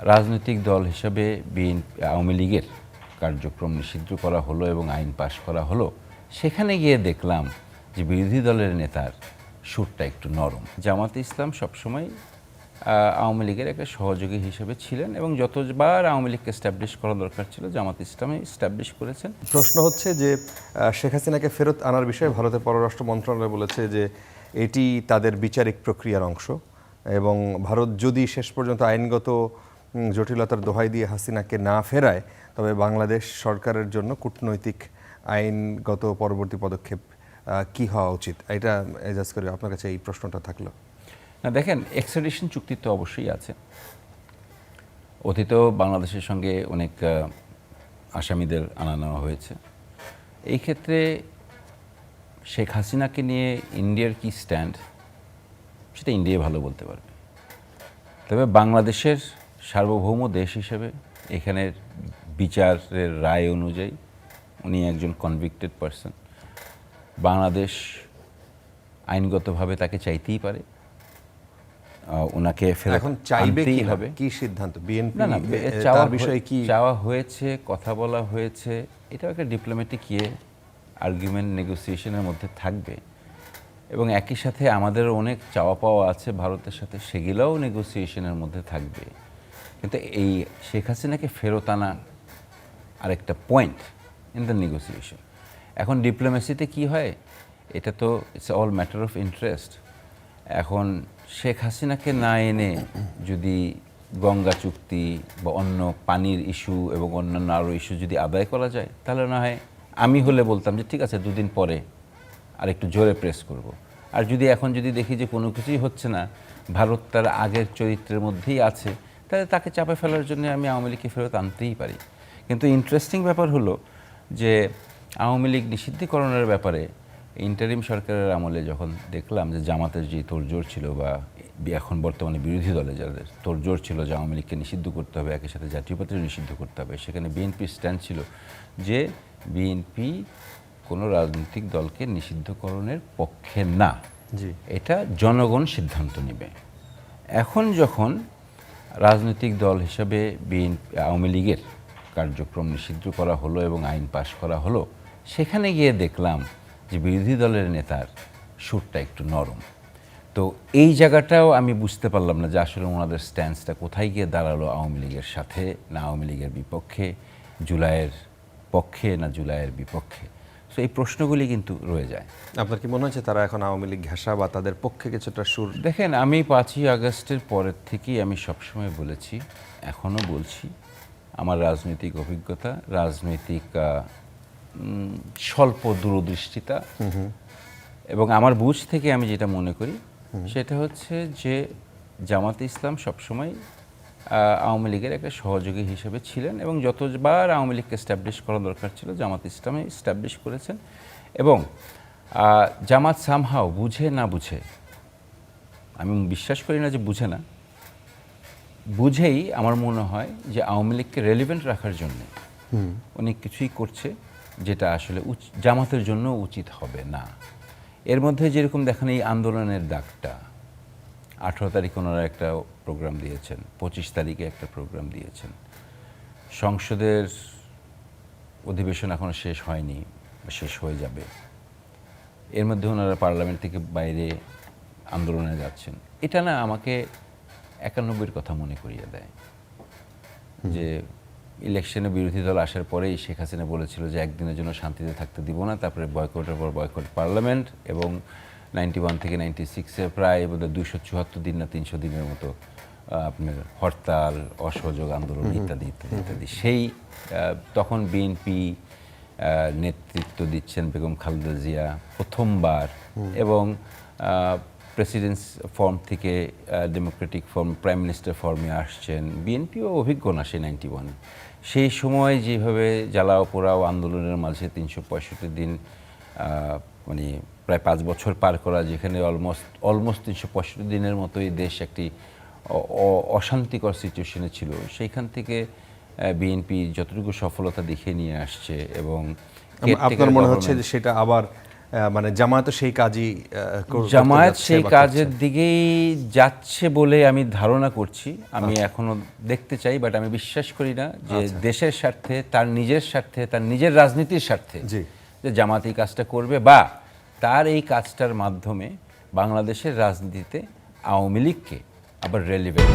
রাজনৈতিক দল হিসাবে আওয়ামী লীগের কার্যক্রম নিষিদ্ধ করা হলো এবং আইন পাশ করা হলো, সেখানে গিয়ে দেখলাম যে বিরোধী দলের নেতার সুরটা একটু নরম। জামাতে ইসলাম সবসময় আওয়ামী লীগের একটা সহযোগী হিসেবে ছিলেন এবং যতবার আওয়ামী লীগকে এস্টাবলিশ করা দরকার ছিল জামাত ইসলামে এস্টাবলিশ করেছেন। প্রশ্ন হচ্ছে যে শেখ হাসিনাকে ফেরত আনার বিষয়ে ভারতের পররাষ্ট্র মন্ত্রণালয় বলেছে যে এটি তাদের বিচারিক প্রক্রিয়ার অংশ এবং ভারত যদি শেষ পর্যন্ত আইনগত জটিলতার দোহাই দিয়ে হাসিনাকে না ফেরায় তবে বাংলাদেশ সরকারের জন্য কূটনৈতিক আইনগত পরবর্তী পদক্ষেপ কি হওয়া উচিত, এটা এজাজ করে আপনার কাছে এই প্রশ্নটা থাকলো। না দেখেন, এক্সট্রাডিশন চুক্তি তো অবশ্যই আছে। অতীতেও বাংলাদেশের সঙ্গে অনেক আসামিদের আনা নেওয়া হয়েছে। এই ক্ষেত্রে শেখ হাসিনাকে নিয়ে ইন্ডিয়ার কি স্ট্যান্ড সেটা ইন্ডিয়া ভালো বলতে পারবে। তবে বাংলাদেশের সার্বভৌম দেশ হিসেবে এখানের বিচারের রায় অনুযায়ী উনি একজন কনভিক্টেড পারসন। বাংলাদেশ আইনগতভাবে তাকে চাইতেই পারে, ওনাকে এখন চাইবে কি হবে কি সিদ্ধান্ত বিএনপি না তার বিষয়ে কি চাওয়া হয়েছে, কথা বলা হয়েছে, এটাও একটা ডিপ্লোম্যাটিক আর্গুমেন্ট নেগোসিয়েশনের মধ্যে থাকবে এবং একই সাথে আমাদের অনেক চাওয়া পাওয়া আছে ভারতের সাথে, সেগুলোও নেগোসিয়েশনের মধ্যে থাকবে। কিন্তু এই শেখ হাসিনাকে ফেরত আনা আরেকটা পয়েন্ট ইন দ্য নেগোসিয়েশন। এখন ডিপ্লোমেসিতে কি হয়, এটা তো it's all matter of interest. এখন শেখ হাসিনাকে না এনে যদি গঙ্গা চুক্তি বা অন্য পানির ইস্যু এবং অন্যান্য আরও ইস্যু যদি আদায় করা যায়, তাহলে না হয় আমি হলে বলতাম যে ঠিক আছে, দুদিন পরে আর একটু জোরে প্রেস করব। আর যদি এখন যদি দেখি যে কোনো কিছুই হচ্ছে না, ভারত তার আগের চরিত্রের মধ্যেই আছে, তাহলে তাকে চাপে ফেলার জন্য আমি আওয়ামী লীগকে ফেরত আনতেই পারি। কিন্তু ইন্টারেস্টিং ব্যাপার হলো যে আওয়ামী লীগ নিষিদ্ধকরণের ব্যাপারে ইন্টারিম সরকারের আমলে যখন দেখলাম যে জামাতের যে তোড়জোড় ছিল বা এখন বর্তমানে বিরোধী দলে যাদের তোড়জোড় ছিল যে আওয়ামী লীগকে নিষিদ্ধ করতে হবে, একই সাথে জাতীয় পার্টিও নিষিদ্ধ করতে হবে, সেখানে বিএনপির স্ট্যান্ড ছিল যে বিএনপি কোনো রাজনৈতিক দলকে নিষিদ্ধকরণের পক্ষে না, এটা জনগণ সিদ্ধান্ত নেবে। এখন যখন রাজনৈতিক দল হিসাবে আওয়ামী লীগের কার্যক্রম নিষিদ্ধ করা হলো এবং আইন পাশ করা হলো, সেখানে গিয়ে দেখলাম যে বিরোধী দলের নেতার সুরটা একটু নরম। তো এই জায়গাটাও আমি বুঝতে পারলাম না যে আসলে ওনাদের স্ট্যান্সটা কোথায় গিয়ে দাঁড়ালো, আওয়ামী লীগের সাথে না আওয়ামী লীগের বিপক্ষে, জুলাইয়ের পক্ষে না জুলাইয়ের বিপক্ষে। সো এই প্রশ্নগুলি কিন্তু রয়ে যায়। আপনার কি মনে হচ্ছে তারা এখন আওয়ামী লীগ ঘেঁষা বা তাদের পক্ষে কিছুটা সুর? দেখেন, আমি 5ই আগস্টের পরের থেকেই আমি সবসময় বলেছি, এখনও বলছি, আমার রাজনৈতিক অভিজ্ঞতা, রাজনৈতিক স্বল্প দূরদৃষ্টিতা এবং আমার বুঝ থেকে আমি যেটা মনে করি সেটা হচ্ছে যে জামাতে ইসলাম সবসময় আওয়ামী লীগের একটা সহযোগী হিসেবে ছিলেন এবং যতবার আওয়ামী লীগকে এস্টাবলিশ করা দরকার ছিল জামাত ইসলামে এস্টাবলিশ করেছেন। এবং জামাত সামহাও বুঝে না বুঝে, আমি বিশ্বাস করি না যে বুঝে না, বুঝেই আমার মনে হয় যে আওয়ামী লীগকে রেলিভেন্ট রাখার জন্য অনেক কিছুই করছে যেটা আসলে জামাতের জন্য উচিত হবে না। এর মধ্যে যেরকম দেখেন এই আন্দোলনের ডাকটা 18 তারিখ ওনারা একটা প্রোগ্রাম দিয়েছেন, 25 তারিখে একটা প্রোগ্রাম দিয়েছেন, সংসদের অধিবেশন এখনও শেষ হয়নি, শেষ হয়ে যাবে, এর মধ্যে ওনারা পার্লামেন্ট থেকে বাইরে আন্দোলনে যাচ্ছেন। এটা না আমাকে 91-এর কথা মনে করিয়ে দেয় যে ইলেকশনে বিরোধী দল আসার পরেই শেখ হাসিনা বলেছিল যে একদিনের জন্য শান্তিতে থাকতে দিব না, তারপরে বয়কটের পর বয়কট পার্লামেন্ট এবং 91 থেকে 96-এ প্রায় বোধহয় 274 দিন না 300 দিনের মতো আপনার হরতাল, অসহযোগ আন্দোলন ইত্যাদি ইত্যাদি ইত্যাদি। সেই তখন বিএনপি নেতৃত্ব দিচ্ছেন বেগম খালেদা জিয়া প্রথমবার এবং প্রেসিডেন্টস ফর্ম থেকে ডেমোক্রেটিক ফর্ম, প্রাইম মিনিস্টার ফর্মে আসছেন। বিএনপিও অভিজ্ঞ না সেই 91। সেই সময় যেভাবে জ্বালাও পোড়াও আন্দোলনের মাঝে 365 দিন মানে প্রায় 5 বছর পার করা, যেখানে অলমোস্ট 365 দিনের মতোই দেশ একটি অশান্তিকর সিচুয়েশনে ছিল, সেইখান থেকে বিএনপি যতটুকু সফলতা দেখিয়ে নিয়ে আসছে এবং আপনার মনে হচ্ছে যে সেটা আবার মানে জামায়াত সেই কাজই করতে জামায়াত যাচ্ছে সেই বা কাজের করছে। দিকেই যাচ্ছে বলে আমি ধারণা করছি। আমি এখনো দেখতে চাই, বাট আমি বিশ্বাস করি না যে দেশের স্বার্থে, তার নিজের স্বার্থে, তার নিজের রাজনীতির স্বার্থে জি। যে জামাত এই কাজটা করবে, বা তার এই কাজটার মাধ্যমে বাংলাদেশের রাজনীতিতে আওয়ামী লীগকে আবার রেলিভেন্ট।